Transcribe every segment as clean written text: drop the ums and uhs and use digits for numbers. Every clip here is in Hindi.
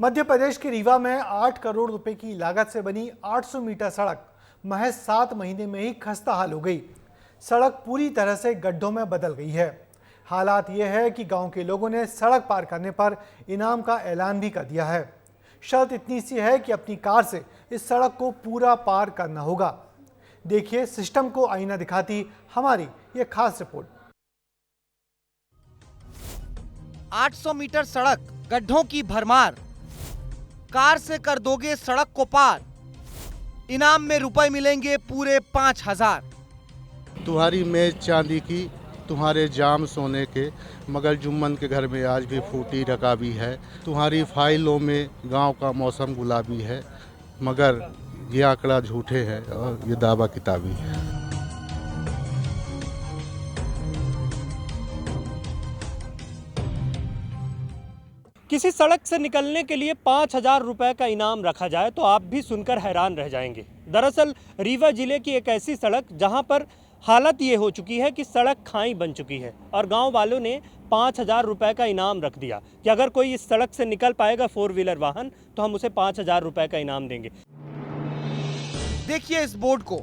मध्य प्रदेश के रीवा में 8 करोड़ रुपए की लागत से बनी 800 मीटर सड़क महज 7 महीने में ही खस्ता हाल हो गई। सड़क पूरी तरह से गड्ढों में बदल गई है। हालात ये है कि गांव के लोगों ने सड़क पार करने पर इनाम का ऐलान भी कर दिया है। शर्त इतनी सी है कि अपनी कार से इस सड़क को पूरा पार करना होगा। देखिए सिस्टम को आईना दिखाती हमारी ये खास रिपोर्ट। 800 मीटर सड़क, गड्ढों की भरमार। कार से कर दोगे सड़क को पार, इनाम में रुपए मिलेंगे पूरे 5000। तुम्हारी मेज चांदी की, तुम्हारे जाम सोने के, मगर जुम्मन के घर में आज भी फूटी रकाबी है। तुम्हारी फाइलों में गांव का मौसम गुलाबी है, मगर ये आंकड़ा झूठे है और ये दावा किताबी है। किसी सड़क से निकलने के लिए 5000 रुपए का इनाम रखा जाए तो आप भी सुनकर हैरान रह जाएंगे। दरअसल रीवा जिले की एक ऐसी सड़क जहां पर हालत ये हो चुकी है कि सड़क खाई बन चुकी है और गांव वालों ने 5000 रुपए का इनाम रख दिया कि अगर कोई इस सड़क से निकल पाएगा 4 व्हीलर वाहन तो हम उसे 5000 रुपए का इनाम देंगे। देखिए इस बोर्ड को।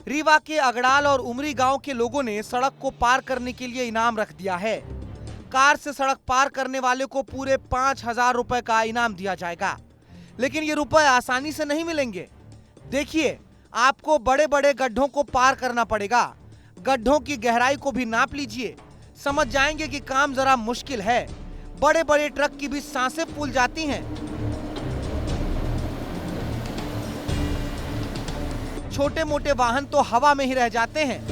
रीवा के अगड़ाल और उमरी गांव के लोगों ने सड़क को पार करने के लिए इनाम रख दिया है। कार से सड़क पार करने वाले को पूरे 5000 रुपए का इनाम दिया जाएगा। लेकिन ये रुपए आसानी से नहीं मिलेंगे। देखिए, आपको बड़े बड़े गड्ढों को पार करना पड़ेगा। गड्ढों की गहराई को भी नाप लीजिए, समझ जाएंगे कि काम जरा मुश्किल है। बड़े बड़े ट्रक की भी सांसें फूल जाती हैं। छोटे मोटे वाहन तो हवा में ही रह जाते हैं।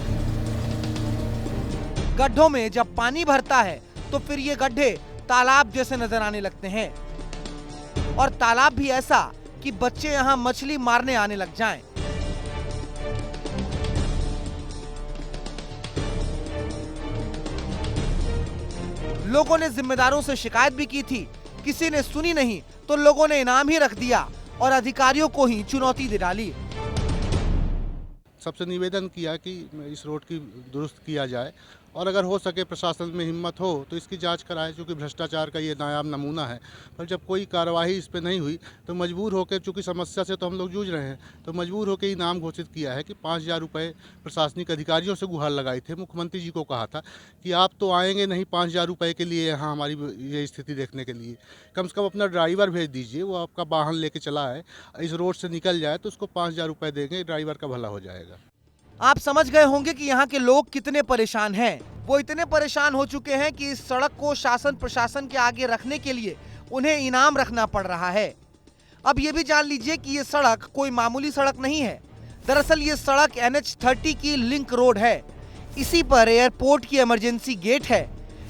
गड्ढों में जब पानी भरता है तो फिर ये गड्ढे तालाब जैसे नजर आने लगते हैं, और तालाब भी ऐसा कि बच्चे यहां मछली मारने आने लग जाएं। लोगों ने जिम्मेदारों से शिकायत भी की थी, किसी ने सुनी नहीं तो लोगों ने इनाम ही रख दिया और अधिकारियों को ही चुनौती दे डाली। सबसे निवेदन किया कि इस रोड की दुरुस्त किया जाए और अगर हो सके प्रशासन में हिम्मत हो तो इसकी जांच कराए, क्योंकि भ्रष्टाचार का ये नायाब नमूना है। पर जब कोई कार्रवाई इस पे नहीं हुई तो मजबूर होकर, चूँकि समस्या से तो हम लोग जूझ रहे हैं, तो मजबूर होकर इनाम घोषित किया है कि 5000 रुपये। प्रशासनिक अधिकारियों से गुहार लगाई थे, मुख्यमंत्री जी को कहा था कि आप तो आएंगे नहीं 5000 रुपये के लिए यहाँ हमारी ये स्थिति देखने के लिए, कम से कम अपना ड्राइवर भेज दीजिए, वो आपका वाहन लेके चला है, इस रोड से निकल जाए तो उसको 5000 रुपये देंगे, ड्राइवर का भला हो जाएगा। आप समझ गए होंगे कि यहाँ के लोग कितने परेशान हैं। वो इतने परेशान हो चुके हैं कि इस सड़क को शासन प्रशासन के आगे रखने के लिए उन्हें इनाम रखना पड़ रहा है। अब ये भी जान लीजिए कि ये सड़क कोई मामूली सड़क नहीं है। दरअसल ये सड़क NH30 की लिंक रोड है। इसी पर एयरपोर्ट की इमरजेंसी गेट है,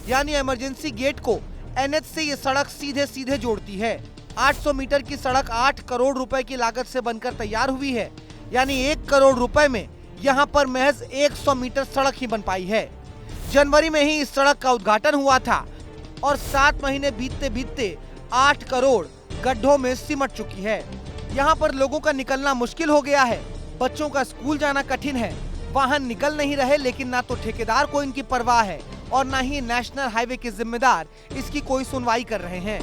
यानी इमरजेंसी गेट को NH से ये सड़क सीधे सीधे जोड़ती है। 800 मीटर की सड़क 8 करोड़ रुपए की लागत से बनकर तैयार हुई है, यानी 1 करोड़ रुपए में यहाँ पर महज 100 मीटर सड़क ही बन पाई है। जनवरी में ही इस सड़क का उद्घाटन हुआ था और 7 महीने बीतते बीतते 8 करोड़ गड्ढों में सिमट चुकी है। यहाँ पर लोगों का निकलना मुश्किल हो गया है। बच्चों का स्कूल जाना कठिन है। वाहन निकल नहीं रहे, लेकिन ना तो ठेकेदार को इनकी परवाह है और ना ही नेशनल हाईवे के जिम्मेदार इसकी कोई सुनवाई कर रहे हैं।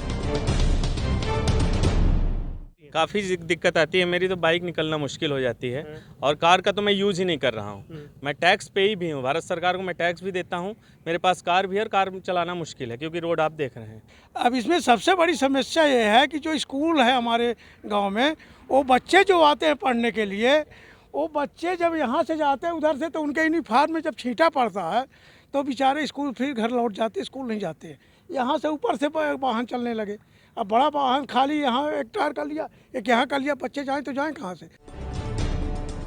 काफ़ी दिक्कत आती है। मेरी तो बाइक निकलना मुश्किल हो जाती है और कार का तो मैं यूज़ ही नहीं कर रहा हूँ। मैं टैक्स पे ही भी हूँ, भारत सरकार को मैं टैक्स भी देता हूँ। मेरे पास कार भी है और कार चलाना मुश्किल है क्योंकि रोड आप देख रहे हैं। अब इसमें सबसे बड़ी समस्या ये है कि जो स्कूल है हमारे गांव में, वो बच्चे जो आते हैं पढ़ने के लिए, वो बच्चे जब यहाँ से जाते हैं उधर से, तो उनके यूनिफॉर्म में जब छींटा पड़ता है तो बेचारे स्कूल फिर घर लौट जाते, स्कूल नहीं जाते। यहाँ से ऊपर से वाहन चलने लगे। अब बड़ा वाहन खाली यहाँ एक टायर का लिया, एक यहाँ का लिया, बच्चे जाएं तो जाएं कहाँ से।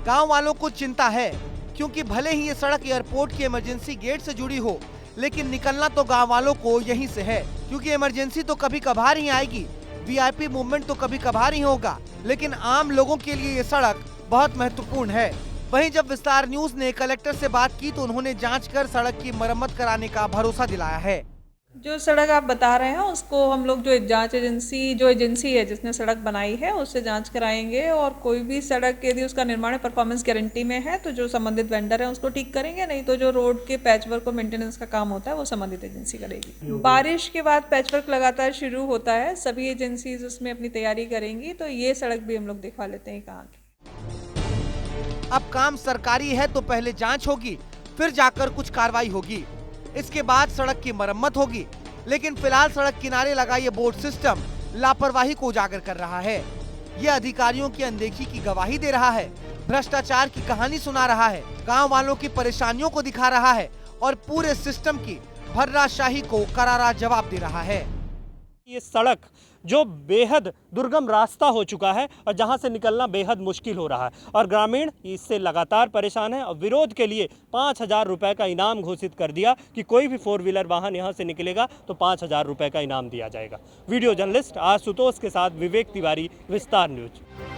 गांव वालों को चिंता है, क्योंकि भले ही ये सड़क एयरपोर्ट की इमरजेंसी गेट से जुड़ी हो, लेकिन निकलना तो गांव वालों को यहीं से है। क्योंकि इमरजेंसी तो कभी कभार ही आएगी, VIP मूवमेंट तो कभी कभार ही होगा, लेकिन आम लोगों के लिए ये सड़क बहुत महत्वपूर्ण है। वहीं जब विस्तार न्यूज ने कलेक्टर से बात की तो उन्होंने जांच कर सड़क की मरम्मत कराने का भरोसा दिलाया है। जो सड़क आप बता रहे हैं उसको हम लोग जो एजेंसी है जिसने सड़क बनाई है उससे जांच कराएंगे, और कोई भी सड़क यदि उसका निर्माण परफॉर्मेंस गारंटी में है तो जो संबंधित वेंडर है उसको ठीक करेंगे, नहीं तो जो रोड के पैचवर्क और मेंटेनेंस का काम होता है वो संबंधित एजेंसी करेगी। बारिश के बाद पैचवर्क लगातार शुरू होता है, सभी एजेंसीज उसमें अपनी तैयारी करेंगी, तो ये सड़क भी हम लोग दिखवा लेते हैं कहाँ की। अब काम सरकारी है तो पहले जांच होगी, फिर जाकर कुछ कार्रवाई होगी, इसके बाद सड़क की मरम्मत होगी। लेकिन फिलहाल सड़क किनारे लगा ये बोर्ड सिस्टम लापरवाही को उजागर कर रहा है। ये अधिकारियों की अनदेखी की गवाही दे रहा है, भ्रष्टाचार की कहानी सुना रहा है, गांव वालों की परेशानियों को दिखा रहा है और पूरे सिस्टम की भर्राशाही को करारा जवाब दे रहा है। ये सड़क जो बेहद दुर्गम रास्ता हो चुका है और जहां से निकलना बेहद मुश्किल हो रहा है, और ग्रामीण इससे लगातार परेशान है, और विरोध के लिए 5,000 रुपए का इनाम घोषित कर दिया कि कोई भी 4 व्हीलर वाहन यहां से निकलेगा तो 5,000 रुपए का इनाम दिया जाएगा। वीडियो जर्नलिस्ट आशुतोष के साथ विवेक तिवारी, विस्तार न्यूज।